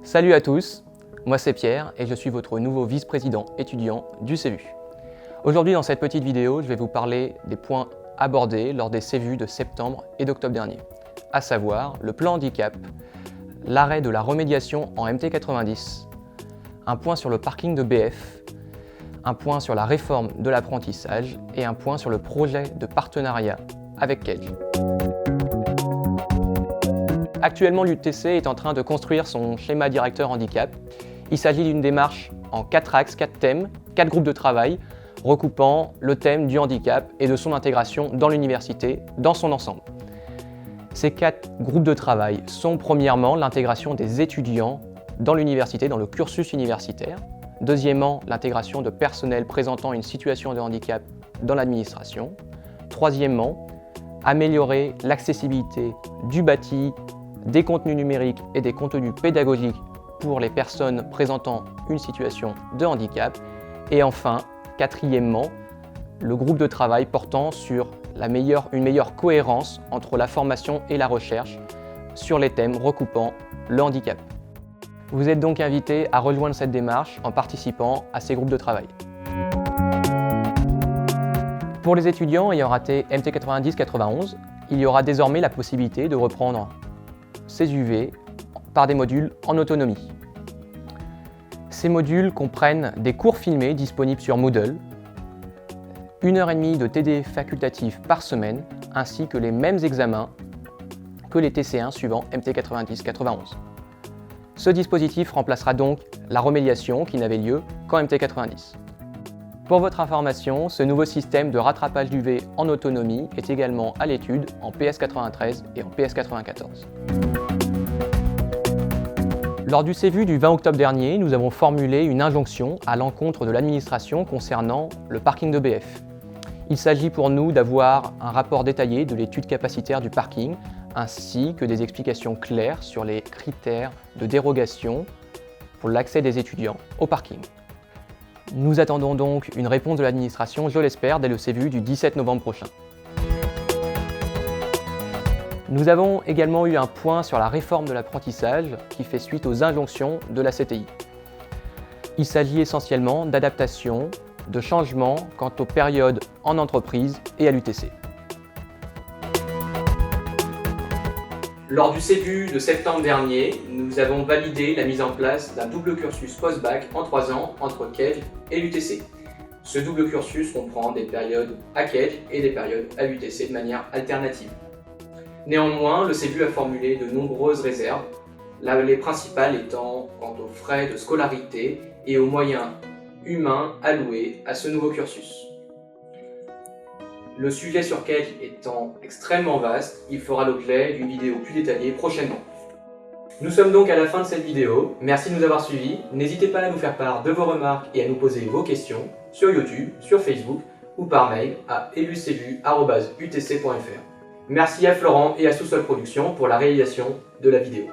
Salut à tous, moi c'est Pierre et je suis votre nouveau vice-président étudiant du CEVU. Aujourd'hui dans cette petite vidéo, je vais vous parler des points abordés lors des CEVU de septembre et d'octobre dernier, à savoir le plan handicap, l'arrêt de la remédiation en MT90, un point sur le parking de BF, un point sur la réforme de l'apprentissage et un point sur le projet de partenariat avec Kedge. Actuellement, l'UTC est en train de construire son schéma directeur handicap. Il s'agit d'une démarche en 4 axes, 4 thèmes, 4 groupes de travail, recoupant le thème du handicap et de son intégration dans l'université dans son ensemble. Ces 4 groupes de travail sont premièrement l'intégration des étudiants dans l'université, dans le cursus universitaire. Deuxièmement, l'intégration de personnel présentant une situation de handicap dans l'administration. Troisièmement, améliorer l'accessibilité du bâti, des contenus numériques et des contenus pédagogiques pour les personnes présentant une situation de handicap. Et enfin, quatrièmement, le groupe de travail portant sur une meilleure cohérence entre la formation et la recherche sur les thèmes recoupant le handicap. Vous êtes donc invité à rejoindre cette démarche en participant à ces groupes de travail. Pour les étudiants ayant raté MT90-91, il y aura désormais la possibilité de reprendre ces UV par des modules en autonomie. Ces modules comprennent des cours filmés disponibles sur Moodle, 1h30 de TD facultatif par semaine, ainsi que les mêmes examens que les TC1 suivant MT90-91. Ce dispositif remplacera donc la remédiation qui n'avait lieu qu'en MT90. Pour votre information, ce nouveau système de rattrapage d'UV en autonomie est également à l'étude en PS93 et en PS94. Lors du CEVU du 20 octobre dernier, nous avons formulé une injonction à l'encontre de l'administration concernant le parking de BF. Il s'agit pour nous d'avoir un rapport détaillé de l'étude capacitaire du parking, ainsi que des explications claires sur les critères de dérogation pour l'accès des étudiants au parking. Nous attendons donc une réponse de l'administration, je l'espère, dès le CEVU du 17 novembre prochain. Nous avons également eu un point sur la réforme de l'apprentissage qui fait suite aux injonctions de la CTI. Il s'agit essentiellement d'adaptation, de changements quant aux périodes en entreprise et à l'UTC. Lors du CEVU de septembre dernier, nous avons validé la mise en place d'un double cursus post-bac en 3 ans entre Kedge et l'UTC. Ce double cursus comprend des périodes à Kedge et des périodes à l'UTC de manière alternative. Néanmoins, le CEVU a formulé de nombreuses réserves, les principales étant quant aux frais de scolarité et aux moyens humains alloués à ce nouveau cursus. Le sujet sur Kedge étant extrêmement vaste, il fera l'objet d'une vidéo plus détaillée prochainement. Nous sommes donc à la fin de cette vidéo, merci de nous avoir suivis, n'hésitez pas à nous faire part de vos remarques et à nous poser vos questions sur YouTube, sur Facebook ou par mail à elucevu@utc.fr. Merci à Florent et à Sous-Sol Productions pour la réalisation de la vidéo.